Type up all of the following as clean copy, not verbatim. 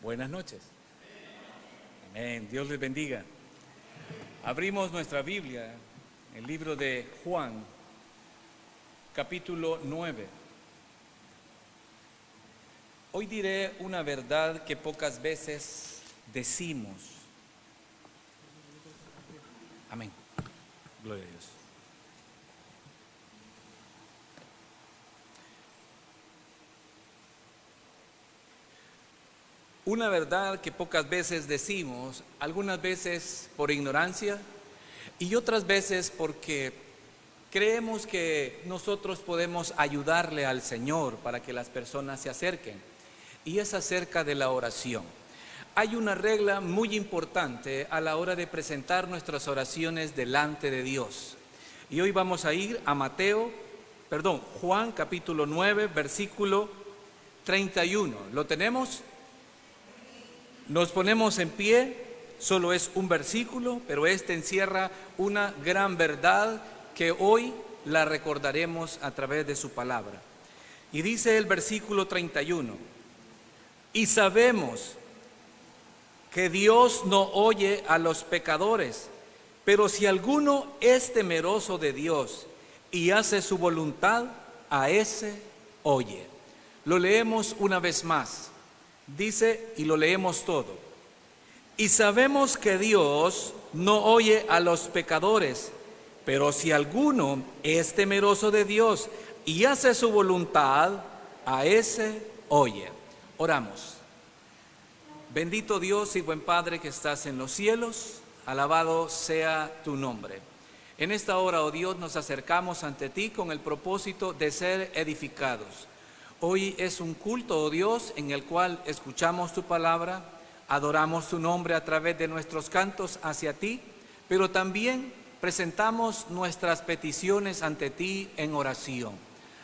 Buenas noches. Amén. Dios les bendiga. Abrimos nuestra Biblia, el libro de Juan, capítulo 9. Hoy diré una verdad que pocas veces decimos. Amén. Gloria a Dios. Una verdad que pocas veces decimos, algunas veces por ignorancia y otras veces porque creemos que nosotros podemos ayudarle al Señor para que las personas se acerquen. Y es acerca de la oración. Hay una regla muy importante a la hora de presentar nuestras oraciones delante de Dios. Y hoy vamos a ir a Juan capítulo 9, versículo 31. ¿Lo tenemos? Nos ponemos en pie, solo es un versículo, pero este encierra una gran verdad que hoy la recordaremos a través de su palabra. Y dice el versículo 31, y sabemos que Dios no oye a los pecadores, pero si alguno es temeroso de Dios y hace su voluntad, a ese oye. Lo leemos una vez más. Dice, y lo leemos todo, y sabemos que Dios no oye a los pecadores, pero si alguno es temeroso de Dios y hace su voluntad, a ese oye. Oramos. Bendito Dios y buen Padre que estás en los cielos, alabado sea tu nombre. En esta hora, oh Dios, nos acercamos ante ti con el propósito de ser edificados. Hoy es un culto, oh Dios, en el cual escuchamos tu palabra, adoramos tu nombre a través de nuestros cantos hacia ti, pero también presentamos nuestras peticiones ante ti en oración.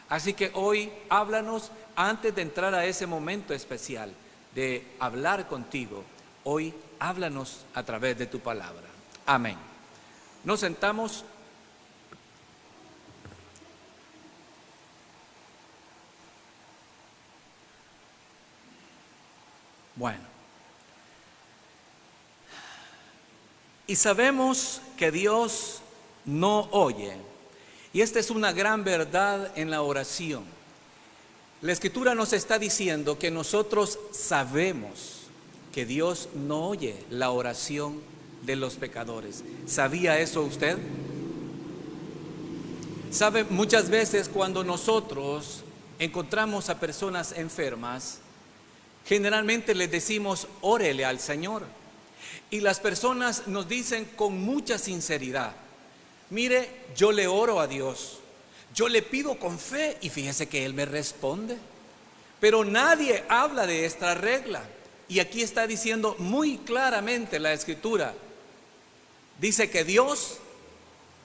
Así que hoy háblanos antes de entrar a ese momento especial de hablar contigo. Hoy háblanos a través de tu palabra. Amén. Nos sentamos. Bueno, y sabemos que Dios no oye, y esta es una gran verdad en la oración. La Escritura nos está diciendo que nosotros sabemos que Dios no oye la oración de los pecadores. ¿Sabía eso usted? ¿Sabe? Muchas veces cuando nosotros encontramos a personas enfermas, generalmente les decimos, órele al Señor. Y las personas nos dicen con mucha sinceridad, mire, yo le oro a Dios, yo le pido con fe y fíjese que Él me responde. Pero nadie habla de esta regla. Y aquí está diciendo muy claramente la Escritura. Dice que Dios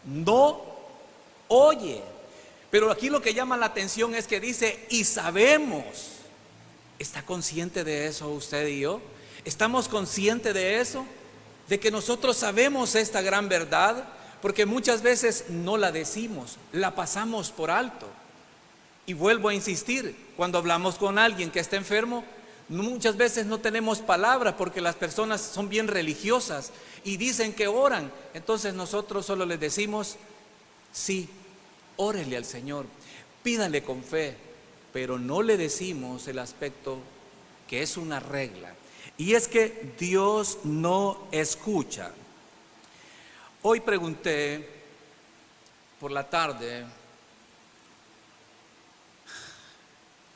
no oye. Pero aquí lo que llama la atención es que dice, y sabemos. ¿Está consciente de eso usted y yo? ¿Estamos conscientes de eso? De que nosotros sabemos esta gran verdad, porque muchas veces no la decimos, la pasamos por alto. Y vuelvo a insistir, cuando hablamos con alguien que está enfermo, muchas veces no tenemos palabras porque las personas son bien religiosas y dicen que oran. Entonces nosotros solo les decimos, sí, órele al Señor, pídale con fe. Pero no le decimos el aspecto que es una regla, y es que Dios no escucha. Hoy pregunté por la tarde,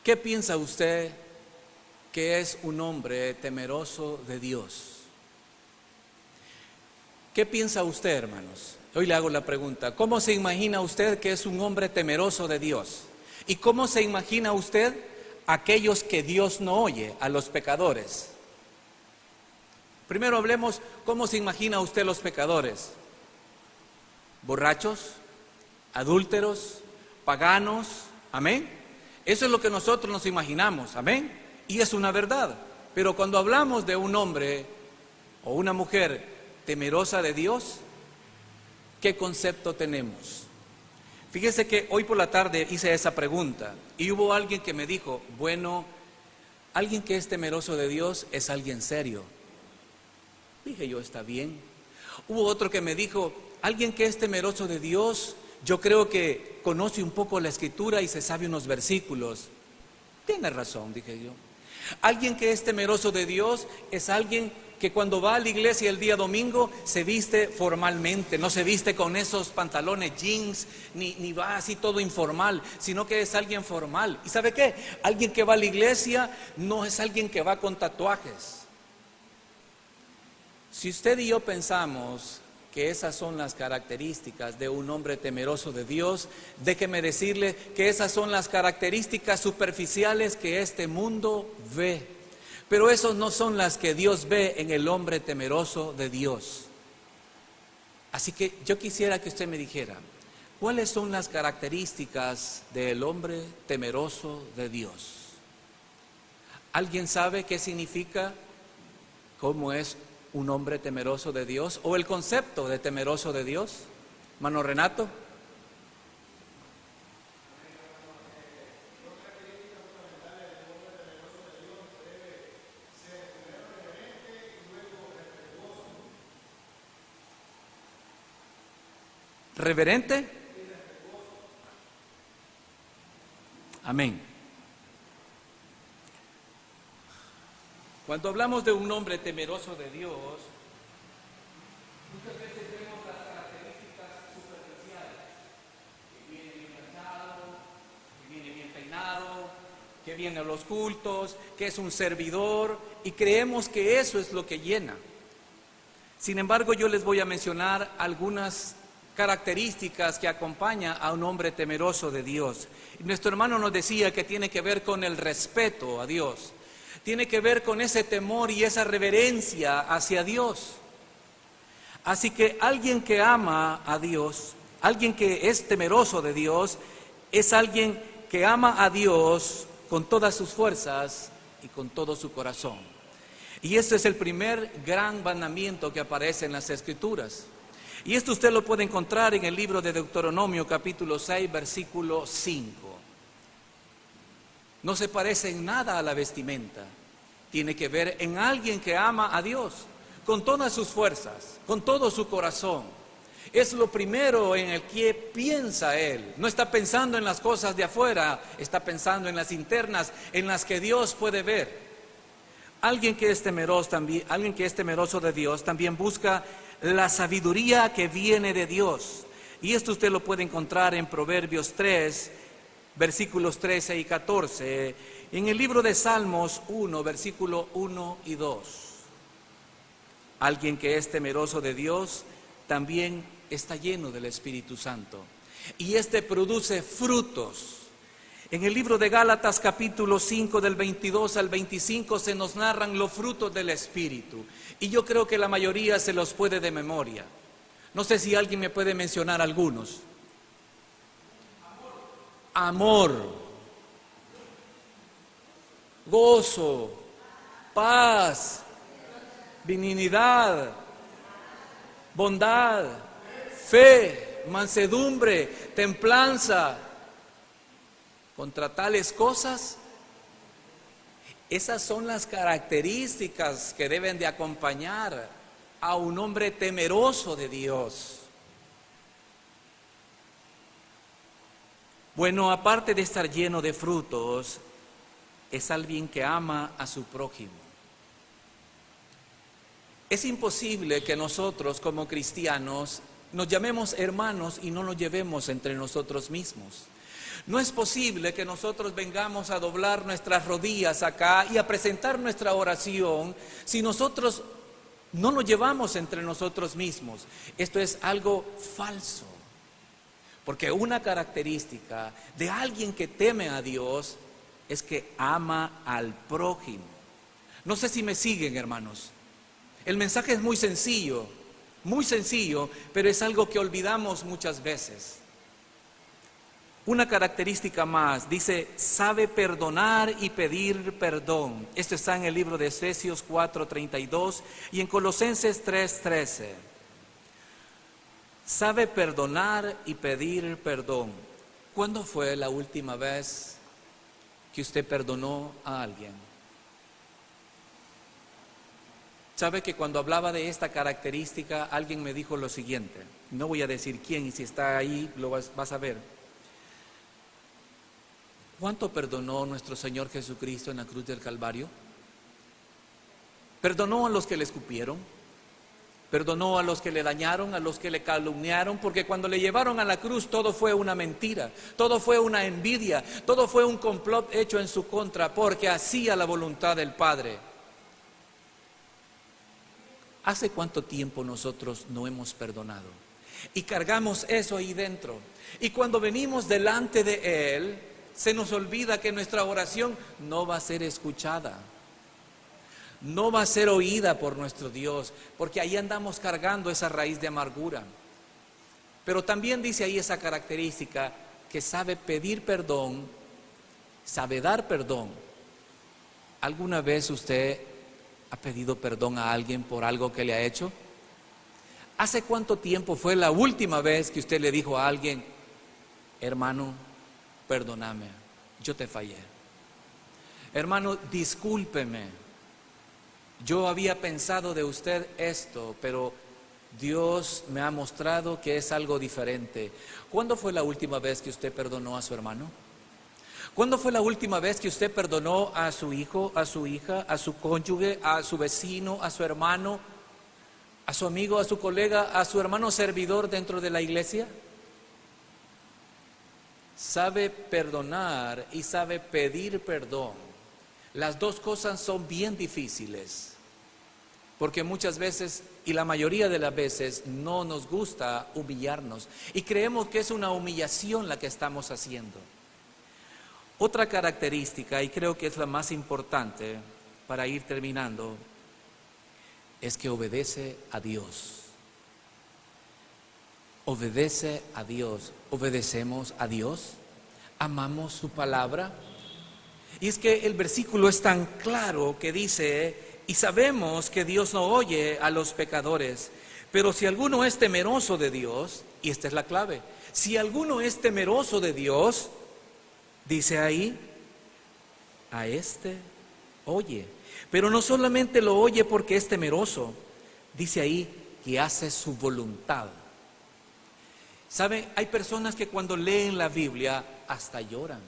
¿qué piensa usted que es un hombre temeroso de Dios? ¿Qué piensa usted, hermanos? Hoy le hago la pregunta, ¿cómo se imagina usted que es un hombre temeroso de Dios? ¿Y cómo se imagina usted aquellos que Dios no oye, a los pecadores? Primero hablemos, ¿cómo se imagina usted los pecadores? ¿Borrachos? ¿Adúlteros? ¿Paganos? ¿Amén? Eso es lo que nosotros nos imaginamos, ¿amén? Y es una verdad. Pero cuando hablamos de un hombre o una mujer temerosa de Dios, ¿qué concepto tenemos? Fíjese que hoy por la tarde hice esa pregunta y hubo alguien que me dijo, bueno, Alguien que es temeroso de Dios es alguien serio. Dije yo, está bien. Hubo otro que me dijo, alguien que es temeroso de Dios, yo creo que conoce un poco la Escritura y se sabe unos versículos. Tiene razón, dije yo. Alguien que es temeroso de Dios es alguien que cuando va a la iglesia el día domingo se viste formalmente, no se viste con esos pantalones jeans, ni va así todo informal, sino que es alguien formal. ¿Y sabe qué? Alguien que va a la iglesia no es alguien que va con tatuajes. Si usted y yo pensamos que esas son las características de un hombre temeroso de Dios, déjeme decirle que esas son las características superficiales que este mundo ve. Pero esas no son las que Dios ve en el hombre temeroso de Dios. Así que yo quisiera que usted me dijera, ¿cuáles son las características del hombre temeroso de Dios? ¿Alguien sabe qué significa? ¿Cómo es un hombre temeroso de Dios? ¿O el concepto de temeroso de Dios? Hermano Renato. ¿Reverente? Amén. Cuando hablamos de un hombre temeroso de Dios, muchas veces vemos las características superficiales, que viene bien pensado, que viene bien peinado, que viene a los cultos, que es un servidor, y creemos que eso es lo que llena. Sin embargo, yo les voy a mencionar algunas características que acompañan a un hombre temeroso de Dios. Nuestro hermano nos decía que tiene que ver con el respeto a Dios, tiene que ver con ese temor y esa reverencia hacia Dios. Así que alguien que ama a Dios, alguien que es temeroso de Dios, es alguien que ama a Dios con todas sus fuerzas y con todo su corazón. Y este es el primer gran mandamiento que aparece en las Escrituras. Y esto usted lo puede encontrar en el libro de Deuteronomio, capítulo 6, versículo 5. No se parece en nada a la vestimenta. Tiene que ver en alguien que ama a Dios con todas sus fuerzas, con todo su corazón. Es lo primero en el que piensa él. No está pensando en las cosas de afuera, está pensando en las internas, en las que Dios puede ver. Alguien que es temeroso de Dios también busca la sabiduría que viene de Dios. Y esto usted lo puede encontrar en Proverbios 3, versículos 13 y 14. En el libro de Salmos 1, versículo 1 y 2. Alguien que es temeroso de Dios también está lleno del Espíritu Santo. Y este produce frutos. En el libro de Gálatas capítulo 5 del 22 al 25 se nos narran los frutos del Espíritu. Y yo creo que la mayoría se los puede de memoria. No sé si alguien me puede mencionar algunos. Amor, gozo, paz, benignidad, bondad, fe, mansedumbre, templanza. Contra tales cosas, esas son las características que deben de acompañar a un hombre temeroso de Dios. Bueno, aparte de estar lleno de frutos, es alguien que ama a su prójimo. Es imposible que nosotros como cristianos nos llamemos hermanos y no nos llevemos entre nosotros mismos. No es posible que nosotros vengamos a doblar nuestras rodillas acá y a presentar nuestra oración si nosotros no nos llevamos entre nosotros mismos. Esto es algo falso, porque una característica de alguien que teme a Dios es que ama al prójimo. No sé si me siguen, hermanos. El mensaje es muy sencillo, pero es algo que olvidamos muchas veces. Una característica más, dice, sabe perdonar y pedir perdón. Esto está en el libro de Efesios 4:32 y en Colosenses 3:13. Sabe perdonar y pedir perdón. ¿Cuándo fue la última vez que usted perdonó a alguien? Sabe que cuando hablaba de esta característica, alguien me dijo lo siguiente. No voy a decir quién, y si está ahí lo vas a ver. ¿Cuánto perdonó nuestro Señor Jesucristo en la cruz del Calvario? Perdonó a los que le escupieron, perdonó a los que le dañaron, a los que le calumniaron, porque cuando le llevaron a la cruz todo fue una mentira, todo fue una envidia, todo fue un complot hecho en su contra, porque hacía la voluntad del Padre. ¿Hace cuánto tiempo nosotros no hemos perdonado? Y cargamos eso ahí dentro. Y cuando venimos delante de Él, se nos olvida que nuestra oración no va a ser escuchada. No va a ser oída por nuestro Dios, porque ahí andamos cargando esa raíz de amargura. Pero también dice ahí esa característica que sabe pedir perdón, sabe dar perdón. ¿Alguna vez usted ha pedido perdón a alguien por algo que le ha hecho? ¿Hace cuánto tiempo fue la última vez que usted le dijo a alguien: hermano, perdóname, yo te fallé? Hermano, discúlpeme, yo había pensado de usted esto, pero Dios me ha mostrado que es algo diferente. ¿Cuándo fue la última vez que usted perdonó a su hermano? ¿Cuándo fue la última vez que usted perdonó a su hijo, a su hija, a su cónyuge, a su vecino, a su hermano, a su amigo, a su colega, a su hermano servidor dentro de la iglesia? Sabe perdonar y sabe pedir perdón. Las dos cosas son bien difíciles, porque muchas veces, y la mayoría de las veces, no nos gusta humillarnos y creemos que es una humillación la que estamos haciendo. Otra característica, y creo que es la más importante para ir terminando, es que obedece a Dios. Obedece a Dios. ¿Obedecemos a Dios? ¿Amamos su palabra? Y es que el versículo es tan claro que dice: y sabemos que Dios no oye a los pecadores, pero si alguno es temeroso de Dios, y esta es la clave, si alguno es temeroso de Dios, dice ahí, a este oye. Pero no solamente lo oye porque es temeroso, dice ahí que hace su voluntad. ¿Sabe? Hay personas que cuando leen la Biblia hasta lloran.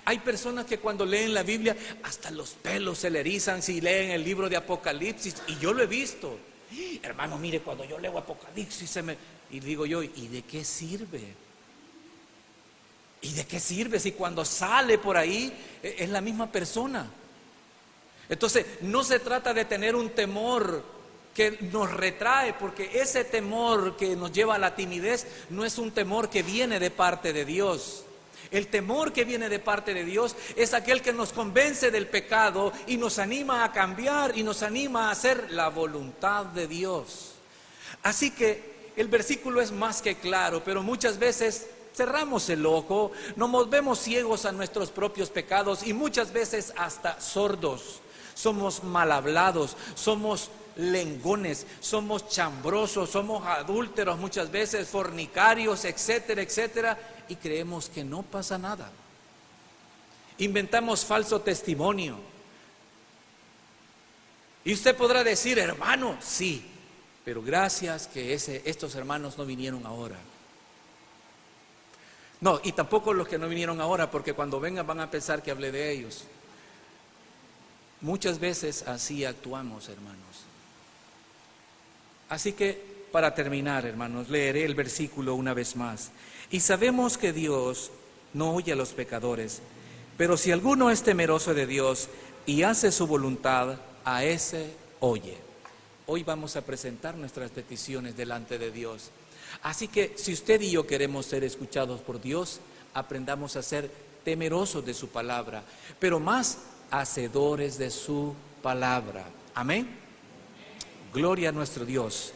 Hay personas que cuando leen la Biblia hasta los pelos se le erizan si leen el libro de Apocalipsis, y yo lo he visto. Hermano, mire, cuando yo leo Apocalipsis y digo yo, ¿y de qué sirve? ¿Y de qué sirve si cuando sale por ahí es la misma persona? Entonces, no se trata de tener un temor que nos retrae, porque ese temor que nos lleva a la timidez no es un temor que viene de parte de Dios. El temor que viene de parte de Dios es aquel que nos convence del pecado y nos anima a cambiar y nos anima a hacer la voluntad de Dios. Así que el versículo es más que claro, pero muchas veces cerramos el ojo, nos volvemos ciegos a nuestros propios pecados y muchas veces hasta sordos. Somos mal hablados, somos lengones, somos chambrosos, somos adúlteros muchas veces, fornicarios, etcétera, etcétera, y creemos que no pasa nada. Inventamos falso testimonio. Y usted podrá decir: hermano, sí, pero gracias que estos hermanos no vinieron ahora. No, y tampoco los que no vinieron ahora, porque cuando vengan van a pensar que hablé de ellos. Muchas veces así actuamos, hermanos. Así que, para terminar, hermanos, leeré el versículo una vez más. Y sabemos que Dios no oye a los pecadores, pero si alguno es temeroso de Dios y hace su voluntad, a ese oye. Hoy vamos a presentar nuestras peticiones delante de Dios. Así que si usted y yo queremos ser escuchados por Dios, aprendamos a ser temerosos de su palabra, pero más hacedores de su palabra. Amén. Gloria a nuestro Dios.